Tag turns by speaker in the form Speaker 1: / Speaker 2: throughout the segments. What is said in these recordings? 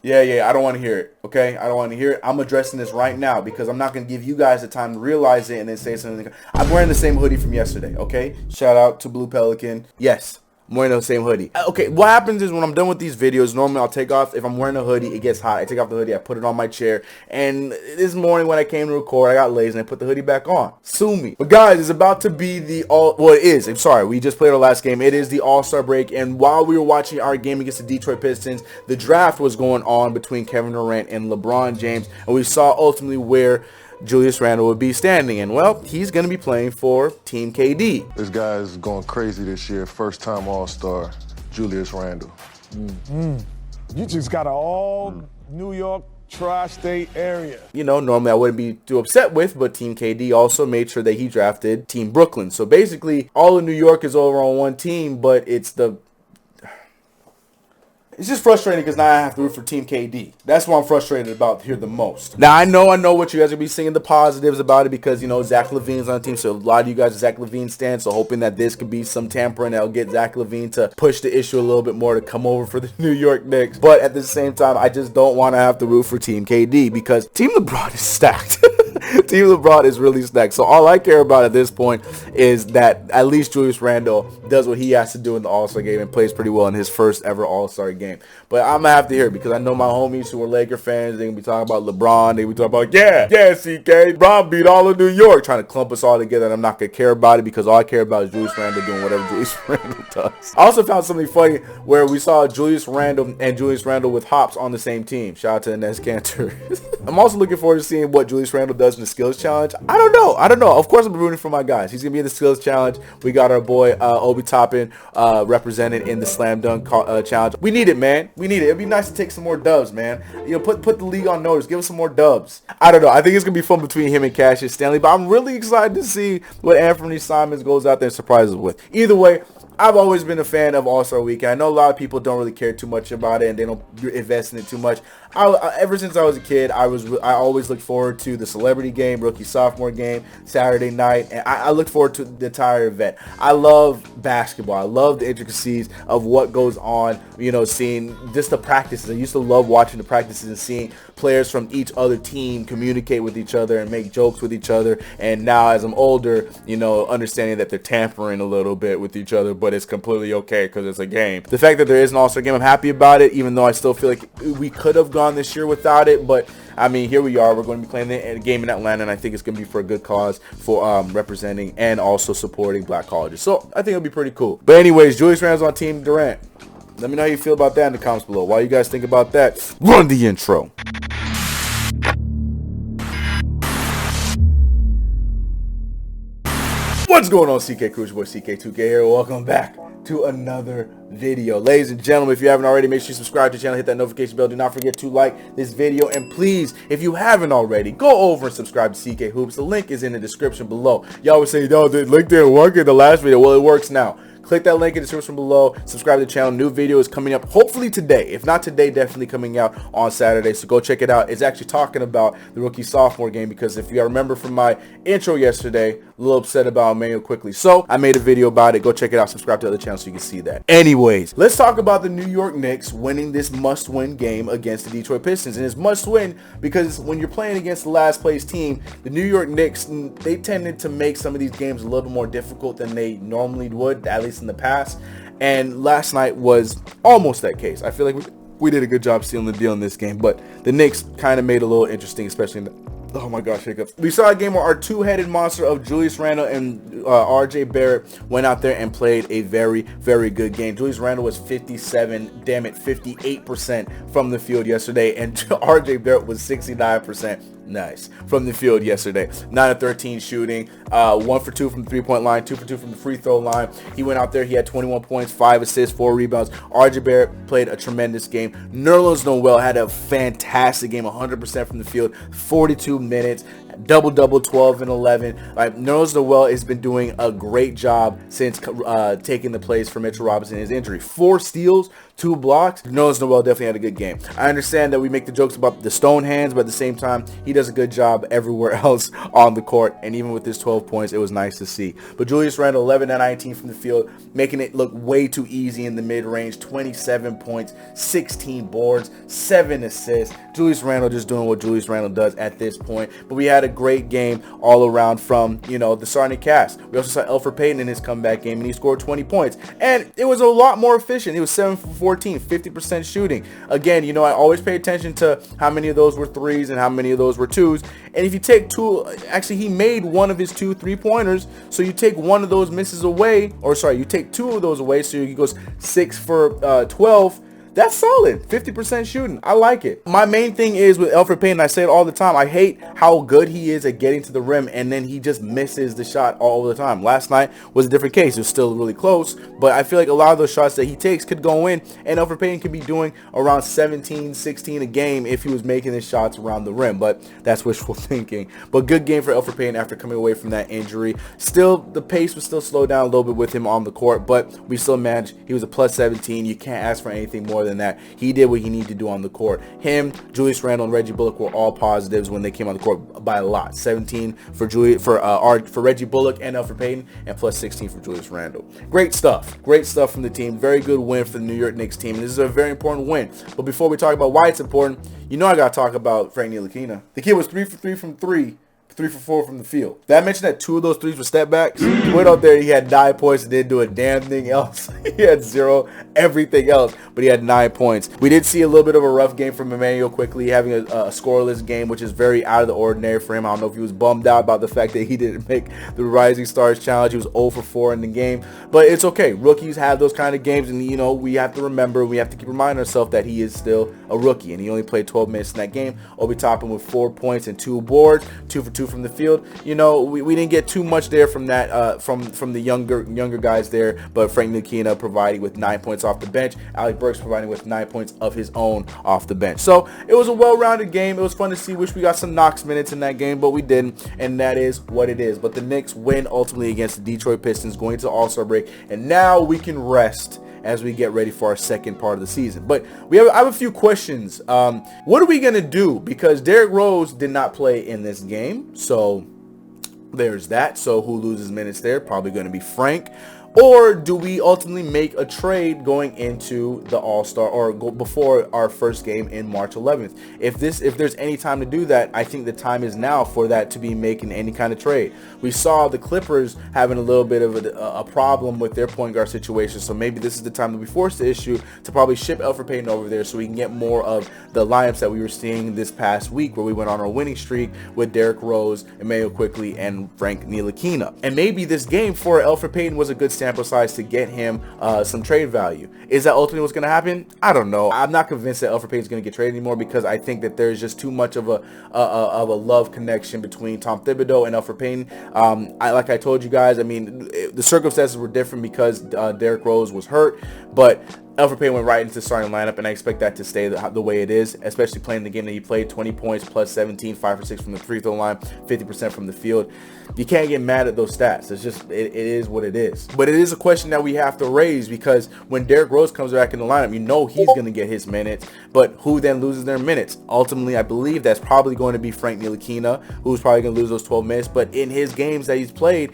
Speaker 1: Yeah, I don't want to hear it, okay? I don't want to hear it. I'm addressing this right now because I'm not going to give you guys the time to realize it and then say something. I'm wearing the same hoodie from yesterday, okay? Shout out to Blue Pelican. Yes, I'm wearing the same hoodie. Okay, what happens is when I'm done with these videos, normally I'll take off. If I'm wearing a hoodie, it gets hot. I take off the hoodie, I put it on my chair. And this morning when I came to record, I got lazy and I put the hoodie back on. Sue me. But guys, it's about to be the it is. I'm sorry. We just played our last game. It is the All-Star break. And while we were watching our game against the Detroit Pistons, the draft was going on between Kevin Durant and LeBron James. And we saw ultimately where Julius Randle would be standing, and well, he's going to be playing for Team KD.
Speaker 2: This guy is going crazy this year. First time All-Star, Julius Randle.
Speaker 3: You just got an all New York tri-state area.
Speaker 1: You know, normally I wouldn't be too upset with, but Team KD also made sure that he drafted Team Brooklyn. So basically, all of New York is over on one team, but it's just frustrating because now I have to root for Team KD. That's what I'm frustrated about here the most. Now, I know what you guys are going to be singing the positives about it because, you know, Zach LaVine's on the team. So a lot of you guys are Zach LaVine stands. So hoping that this could be some tampering that'll get Zach LaVine to push the issue a little bit more to come over for the New York Knicks. But at the same time, I just don't want to have to root for Team KD because Team LeBron is stacked. Team LeBron is really stacked. So all I care about at this point is that at least Julius Randle does what he has to do in the All-Star game and plays pretty well in his first ever All-Star game. But I'm going to have to hear it because I know my homies who are Laker fans, they're going to be talking about LeBron. They're going to be talking about, yeah, CK, LeBron beat all of New York, trying to clump us all together, and I'm not going to care about it because all I care about is Julius Randle doing whatever Julius Randle does. I also found something funny where we saw Julius Randle and Julius Randle with Hops on the same team. Shout out to Inez Cantor. I'm also looking forward to seeing what Julius Randle does in the skills challenge. I don't know. Of course, I'm rooting for my guys. He's going to be in the skills challenge. We got our boy Obi Toppin represented in the slam dunk challenge. We need it, man. We need it. It'd be nice to take some more dubs, man. You know, put the league on notice. Give us some more dubs. I don't know. I think it's going to be fun between him and Cassius Stanley, but I'm really excited to see what Anthony Simons goes out there and surprises with. Either way, I've always been a fan of All-Star Weekend. I know a lot of people don't really care too much about it and they don't invest in it too much. Ever since I was a kid, I always looked forward to the celebrity game, rookie-sophomore game, Saturday night, and I looked forward to the entire event. I love basketball. I love the intricacies of what goes on, you know, seeing just the practices. I used to love watching the practices and seeing players from each other team communicate with each other and make jokes with each other. And now as I'm older, you know, understanding that they're tampering a little bit with each other, but it's completely okay because it's a game. The fact that there is an All-Star game, I'm happy about it, even though I still feel like we could have gone this year without it. But I mean, here we are. We're going to be playing the game in Atlanta, and I think it's going to be for a good cause for representing and also supporting black colleges. So I think it'll be pretty cool. But anyways, Julius Randle's on Team Durant. Let me know how you feel about that in the comments below. While you guys think about that, run the intro. What's going on, CKHOOPS? Boy, CK2K here. Welcome back to another video. Ladies and gentlemen, if you haven't already, make sure you subscribe to the channel, hit that notification bell. Do not forget to like this video, and please, if you haven't already, go over and subscribe to CKHOOPS. The link is in the description below. Y'all always say, no, the link didn't work in the last video. Well, it works now. Click that link in the description below. Subscribe to the channel. New video is coming up hopefully today. If not today, definitely coming out on Saturday. So go check it out. It's actually talking about the rookie-sophomore game because if you remember from my intro yesterday, a little upset about Emmanuel quickly. So I made a video about it. Go check it out. Subscribe to the other channel so you can see that. Anyways, let's talk about the New York Knicks winning this must-win game against the Detroit Pistons. And it's must-win because when you're playing against the last-place team, the New York Knicks, they tended to make some of these games a little bit more difficult than they normally would, at least in the past. And last night was almost that case. I feel like we did a good job sealing the deal in this game, but the Knicks kind of made it a little interesting, especially in the oh my gosh, hiccups. We saw a game where our two-headed monster of Julius Randle and RJ Barrett went out there and played a very, very good game. Julius Randle was 58% from the field yesterday, and RJ Barrett was 69%. Nice. From the field yesterday. 9 of 13 shooting. 1 for 2 from the three-point line. 2 for 2 from the free throw line. He went out there. He had 21 points, 5 assists, 4 rebounds. RJ Barrett played a tremendous game. Nerlens Noel had a fantastic game. 100% from the field. 42 minutes. Double-double, 12 and 11. Nerlens Noel has been doing a great job since taking the place for Mitchell Robinson, his injury. 4 steals, 2 blocks. Nerlens Noel definitely had a good game. I understand that we make the jokes about the stone hands, but at the same time, he does a good job everywhere else on the court. And even with his 12 points, it was nice to see. But Julius Randle, 11 and 19 from the field, making it look way too easy in the mid-range. 27 points, 16 boards, 7 assists. Julius Randle just doing what Julius Randle does at this point. But we had a great game all around from, you know, the starting cast. We also saw Elfrid Payton in his comeback game, and he scored 20 points. And it was a lot more efficient. He was 7 for 14, 50% shooting. Again, you know, I always pay attention to how many of those were threes and how many of those were twos. And if you take two, actually he made one of his 2 3-pointers. So you take one of those misses away, or sorry, you take 2 of those away. So he goes 6 for 12. That's solid. 50% shooting. I like it. My main thing is with Elfrid Payton, I say it all the time, I hate how good he is at getting to the rim and then he just misses the shot all the time. Last night was a different case. It was still really close, but I feel like a lot of those shots that he takes could go in, and Elfrid Payton could be doing around 17, 16 a game if he was making his shots around the rim, but that's wishful thinking. But good game for Elfrid Payton after coming away from that injury. Still, the pace was still slowed down a little bit with him on the court, but we still managed. He was a plus 17. You can't ask for anything more than that. He did what he needed to do on the court. Him, Julius Randle, and Reggie Bullock were all positives when they came on the court by a lot. 17 for Reggie Bullock and Elfrid Payton, and plus 16 for Julius Randle. Great stuff. Great stuff from the team. Very good win for the New York Knicks team. And this is a very important win. But before we talk about why it's important, you know I got to talk about Frank Ntilikina. The kid was 3 for 3 from 3. 3 for 4 from the field. Did I mention that 2 of those 3s were step backs? He went out there, he had 9 points and didn't do a damn thing else. He had 0 everything else, but he had 9 points. We did see a little bit of a rough game from Immanuel Quickley, having a scoreless game, which is very out of the ordinary for him. I don't know if he was bummed out about the fact that he didn't make the Rising Stars Challenge. He was 0 for 4 in the game, but it's okay. Rookies have those kind of games, and you know, we have to remember, we have to keep reminding ourselves that he is still a rookie, and he only played 12 minutes in that game. Obi Toppin with 4 points and 2 boards, 2 for 2 from the field. You know, we didn't get too much there from that from the younger guys there, but Frank Ntilikina providing with 9 points off the bench. Alec Burks providing with 9 points of his own off the bench. So it was a well-rounded game. It was fun to see. Wish we got some Knox minutes in that game, but we didn't, and that is what it is. But the Knicks win ultimately against the Detroit Pistons going to All-Star break, and now we can rest as we get ready for our second part of the season. But I have a few questions. What are we going to do? Because Derrick Rose did not play in this game, so there's that. So who loses minutes there? Probably going to be Frank. Or do we ultimately make a trade going into the All-Star or go before our first game in March 11th? If there's any time to do that, I think the time is now for that to be making any kind of trade. We saw the Clippers having a little bit of a problem with their point guard situation, so maybe this is the time that we force the issue to probably ship Elfrid Payton over there so we can get more of the lineups that we were seeing this past week where we went on our winning streak with Derrick Rose, Immanuel Quickley, and Frank Ntilikina. And maybe this game for Elfrid Payton was a good sample size to get him some trade value. Is that ultimately what's going to happen? I don't know. I'm not convinced that Elfrid Payton is going to get traded anymore because I think that there's just too much of a love connection between Tom Thibodeau and Elfrid Payton. Like I told you guys, I mean, the circumstances were different because Derrick Rose was hurt, but Elfrid Payton went right into the starting lineup, and I expect that to stay the way it is, especially playing the game that he played. 20 points, plus 17, 5 for 6 from the free throw line, 50% from the field. You can't get mad at those stats. It's just, it is what it is. But it is a question that we have to raise because when Derrick Rose comes back in the lineup, you know he's going to get his minutes, but who then loses their minutes? Ultimately, I believe that's probably going to be Frank Ntilikina, who's probably going to lose those 12 minutes, but in his games that he's played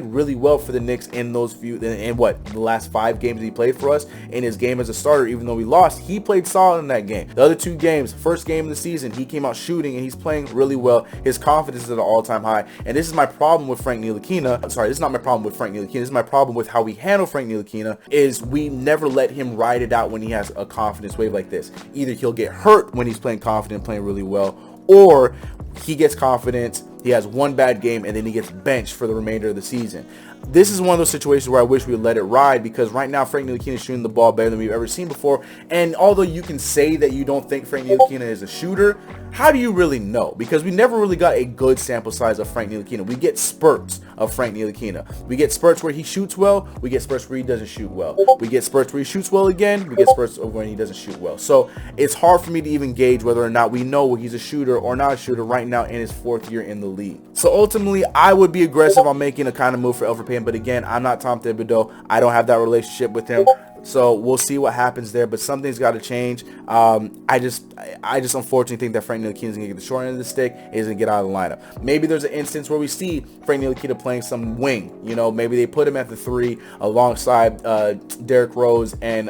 Speaker 1: really well for the Knicks in those the last 5 games he played for us. In his game as a starter, even though we lost, he played solid in that game. The other 2 games, first game of the season, he came out shooting and he's playing really well. His confidence is at an all-time high, and this is my problem with Frank Ntilikina. Sorry, this is not my problem with Frank Ntilikina. This is my problem with how we handle Frank Ntilikina, is we never let him ride it out when he has a confidence wave like this. Either he'll get hurt when he's playing confident, playing really well, or he gets confidence, he has one bad game, and then he gets benched for the remainder of the season. This is one of those situations where I wish we would let it ride, because right now Frank Ntilikina is shooting the ball better than we've ever seen before. And although you can say that you don't think Frank Ntilikina is a shooter, how do you really know? Because we never really got a good sample size of Frank Ntilikina. We get spurts of Frank Ntilikina. We get spurts where he shoots well. We get spurts where he doesn't shoot well. We get spurts where he shoots well again. We get spurts of when he doesn't shoot well. So it's hard for me to even gauge whether or not we know he's a shooter or not a shooter right now in his 4th year in the league. So ultimately, I would be aggressive on making a kind of move for Elfrid Payton. But again, I'm not Tom Thibodeau. I don't have that relationship with him. So we'll see what happens there, but something's got to change. I just unfortunately think that Frank Ntilikina is going to get the short end of the stick. He's going to get out of the lineup. Maybe there's an instance where we see Frank Ntilikina playing some wing. You know, maybe they put him at the 3 alongside Derrick Rose and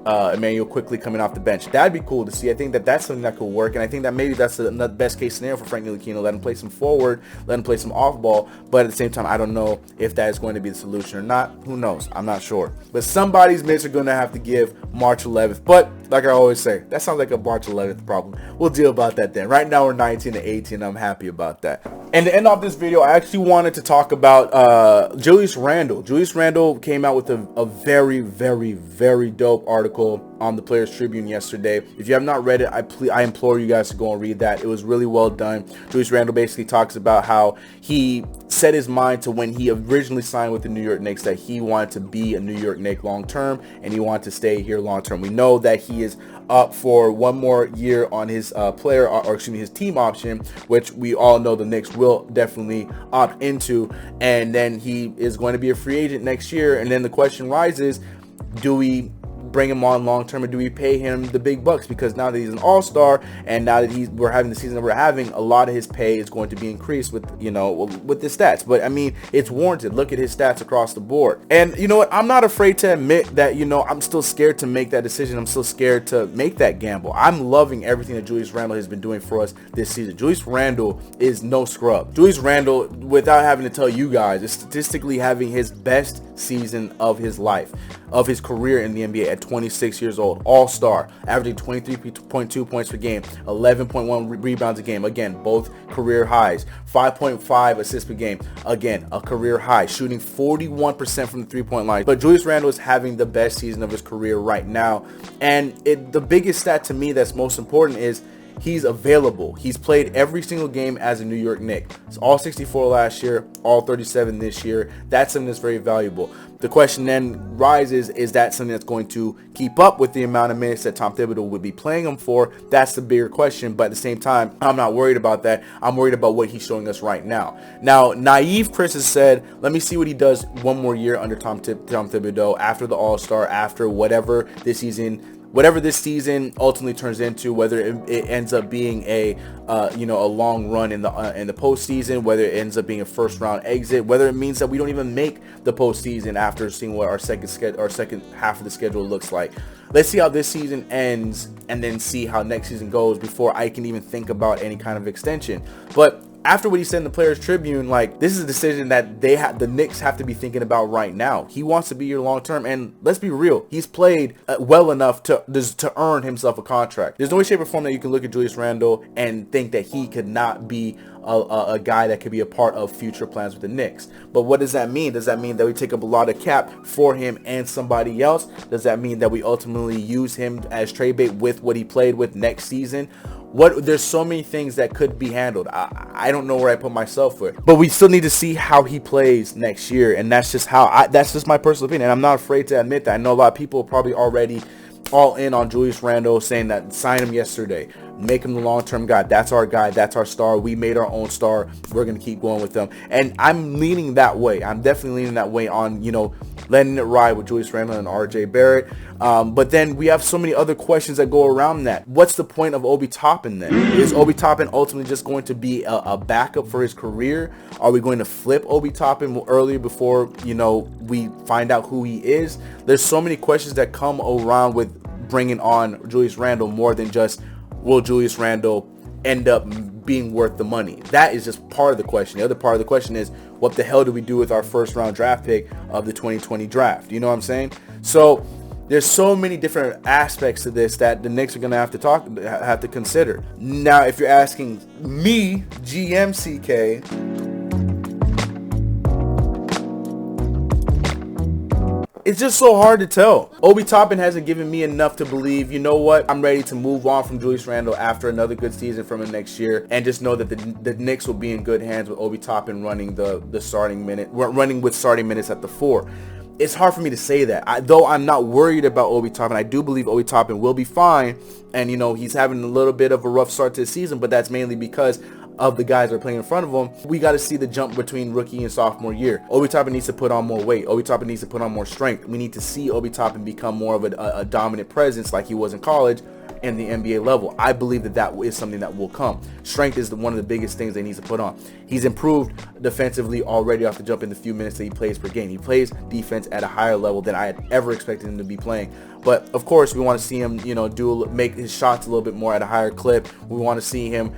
Speaker 1: Emmanuel quickly coming off the bench. That'd be cool to see. I think that that's something that could work, and I think that maybe that's the best case scenario for Frank Ntilikina. Let him play some forward, let him play some off ball, but at the same time, I don't know if that is going to be the solution or not. Who knows? I'm not sure. But somebody's minutes are going to have to give March 11th. But like I always say, that sounds like a March 11th problem. We'll deal about that then. Right now, we're 19-18. I'm happy about that. And to end off this video, I actually wanted to talk about Julius Randle. Julius Randle came out with a very, very, very dope article on the Players Tribune yesterday. If you have not read it, I implore you guys to go and read that. It was really well done. Julius Randle basically talks about how he set his mind to when he originally signed with the New York Knicks that he wanted to be a New York Knick long term, and he wanted to stay here long term. We know that he is up for one more year on his his team option, which we all know the Knicks will definitely opt into, and then he is going to be a free agent next year. And then the question rises, do we bring him on long term, or do we pay him the big bucks? Because now that he's an all-star, and now that we're having the season that we're having, a lot of his pay is going to be increased with, you know, with the stats. But I mean, it's warranted. Look at his stats across the board. And you know what? I'm not afraid to admit that, you know, I'm still scared to make that decision. I'm still scared to make that gamble. I'm loving everything that Julius Randle has been doing for us this season. Julius Randle is no scrub. Julius Randle, without having to tell you guys, is statistically having his best season of his life, of his career in the NBA at 26 years old. All-star, averaging 23.2 points per game, 11.1 rebounds a game. Again, both career highs. 5.5 assists per game. Again, a career high. Shooting 41% from the three-point line. But Julius Randle is having the best season of his career right now. And the biggest stat to me that's most important is he's available. He's played every single game as a New York Knick. It's all 64 last year, all 37 this year. That's something that's very valuable. The question then rises, is that something that's going to keep up with the amount of minutes that Tom Thibodeau would be playing him for? That's the bigger question. But at the same time, I'm not worried about that. I'm worried about what he's showing us right now. Now, naive Chris has said, let me see what he does one more year under Tom Thibodeau, after the All-Star, after whatever this season ultimately turns into, whether it ends up being a long run in the postseason, whether it ends up being a first round exit, whether it means that we don't even make the postseason after seeing what our second half of the schedule looks like. Let's see how this season ends, and then see how next season goes before I can even think about any kind of extension. But after what he said in the Players Tribune, like, this is a decision that the Knicks have to be thinking about right now. He wants to be here long term, and let's be real, he's played well enough to earn himself a contract. There's no way, shape, or form that you can look at Julius Randle and think that he could not be a guy that could be a part of future plans with the Knicks. But what does that mean? Does that mean that we take up a lot of cap for him and somebody else? Does that mean that we ultimately use him as trade bait with what he played with next season? There's so many things that could be handled. I don't know where I put myself with, but we still need to see how he plays next year, and that's just that's just my personal opinion. And I'm not afraid to admit that. I know a lot of people are probably already all in on Julius Randle, saying that sign him yesterday, make him the long-term guy. That's our guy. That's our star. We made our own star. We're going to keep going with them. And I'm leaning that way. I'm definitely leaning that way on, letting it ride with Julius Randle and RJ Barrett. But then we have so many other questions that go around that. What's the point of Obi Toppin then? Is Obi Toppin ultimately just going to be a backup for his career? Are we going to flip Obi Toppin earlier before, we find out who he is? There's so many questions that come around with bringing on Julius Randle, more than just, will Julius Randle end up being worth the money? That is just part of the question. The other part of the question is, what the hell do we do with our first round draft pick of the 2020 draft? You know what I'm saying? So there's so many different aspects to this that the Knicks are going to have to consider. Now, if you're asking me, GM CK, it's just so hard to tell. Obi Toppin hasn't given me enough to believe, you know what, I'm ready to move on from Julius Randle after another good season from him next year, and just know that the Knicks will be in good hands with Obi Toppin running running with starting minutes at the 4. It's hard for me to say that. Though I'm not worried about Obi Toppin, I do believe Obi Toppin will be fine, and he's having a little bit of a rough start to the season, but that's mainly because of the guys that are playing in front of him, we got to see the jump between rookie and sophomore year. Obi Toppin needs to put on more weight. Obi Toppin needs to put on more strength. We need to see Obi Toppin become more of a dominant presence like he was in college and the NBA level. I believe that is something that will come. Strength is one of the biggest things they need to put on. He's improved defensively already off the jump in the few minutes that he plays per game. He plays defense at a higher level than I had ever expected him to be playing. But of course, we want to see him, make his shots a little bit more at a higher clip. We want to see him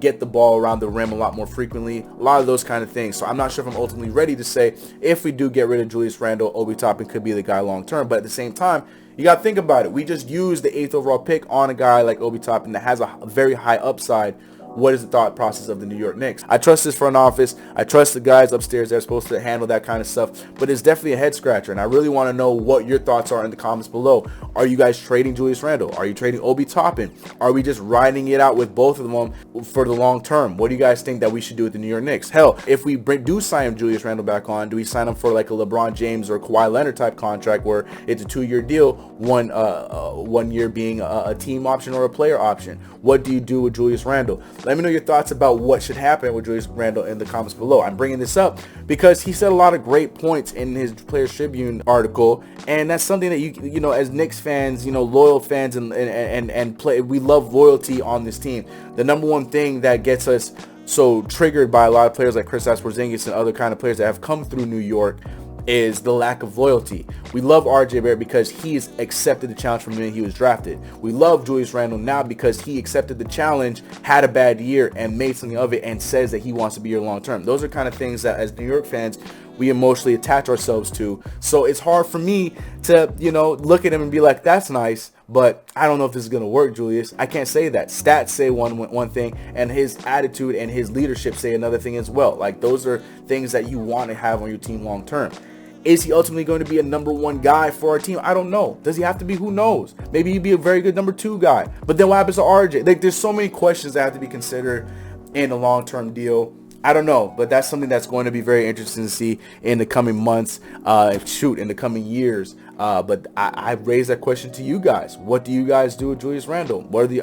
Speaker 1: get the ball around the rim a lot more frequently. A lot of those kind of things. So I'm not sure if I'm ultimately ready to say if we do get rid of Julius Randle, Obi Toppin could be the guy long term. But at the same time, you got to think about it. We just used the 8th overall pick on a guy like Obi Toppin that has a very high upside. What is the thought process of the New York Knicks? I trust this front office. I trust the guys upstairs. They're supposed to handle that kind of stuff. But it's definitely a head scratcher. And I really want to know what your thoughts are in the comments below. Are you guys trading Julius Randle? Are you trading Obi Toppin? Are we just riding it out with both of them for the long term? What do you guys think that we should do with the New York Knicks? Hell, if we do sign Julius Randle back on, do we sign him for like a LeBron James or Kawhi Leonard type contract where it's a 2-year deal, one year being a team option or a player option? What do you do with Julius Randle? Let me know your thoughts about what should happen with Julius Randle in the comments below. I'm bringing this up because he said a lot of great points in his Players Tribune article, and that's something that you know as Knicks fans, loyal fans and play, we love loyalty on this team. The number one thing that gets us so triggered by a lot of players like Kristaps Porzingis and other kind of players that have come through New York is the lack of loyalty. We love RJ Barrett because he's accepted the challenge from the minute he was drafted. We love Julius Randle now because he accepted the challenge, had a bad year, and made something of it, and says that he wants to be here long term. Those are kind of things that as New York fans we emotionally attach ourselves to. So it's hard for me to, look at him and be like, that's nice, but I don't know if this is going to work, Julius. I can't say that. Stats say one thing, and his attitude and his leadership say another thing as well. Like, those are things that you want to have on your team long term. Is he ultimately going to be a number 1 guy for our team? I don't know. Does he have to be? Who knows? Maybe he'd be a very good number 2 guy. But then what happens to RJ? Like, there's so many questions that have to be considered in a long-term deal. I don't know, but that's something that's going to be very interesting to see in the coming months, in the coming years. But I raised that question to you guys. What do you guys do with Julius Randle? What are the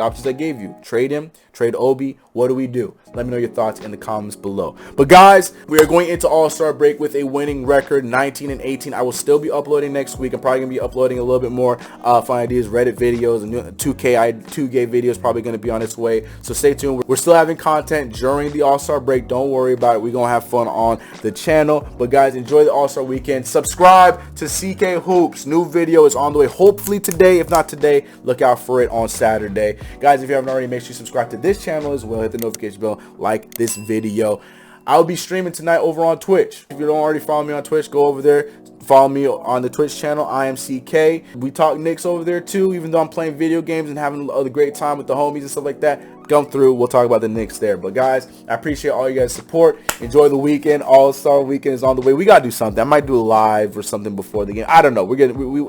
Speaker 1: options I gave you? Trade him, trade Obi. What do we do? Let me know your thoughts in the comments below. But guys, we are going into All-Star break with a winning record, 19-18. I will still be uploading next week. I'm probably gonna be uploading a little bit more fun ideas, Reddit videos, and 2K videos probably gonna be on its way. So stay tuned. We're still having content during the All-Star break. Don't worry about it. We're gonna have fun on the channel. But guys, enjoy the All-Star weekend. Subscribe to CKHOOPS. New video is on the way. Hopefully today. If not today, look out for it on Saturday. Guys, if you haven't already, make sure you subscribe to this channel as well. Hit the notification bell. Like this video. I'll be streaming tonight over on Twitch. If you don't already follow me on Twitch, go over there. Follow me on the Twitch channel. I am CK. We talk Knicks over there too, even though I'm playing video games and having a great time with the homies and stuff like that. Come through. We'll talk about the Knicks there. But guys, I appreciate all you guys' support. Enjoy the weekend. All-Star weekend is on the way. We gotta do something. I might do a live or something before the game. I don't know.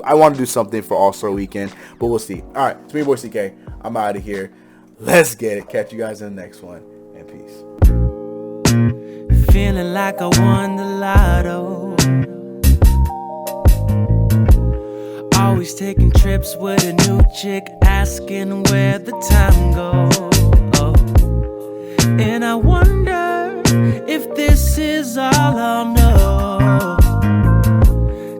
Speaker 1: I want to do something for All-Star weekend, but we'll see. All right, it's me, boy CK. I'm out of here. Let's get it. Catch you guys in the next one. And peace.
Speaker 4: Feeling like I won the lotto. Always taking trips with a new chick, asking where the time goes.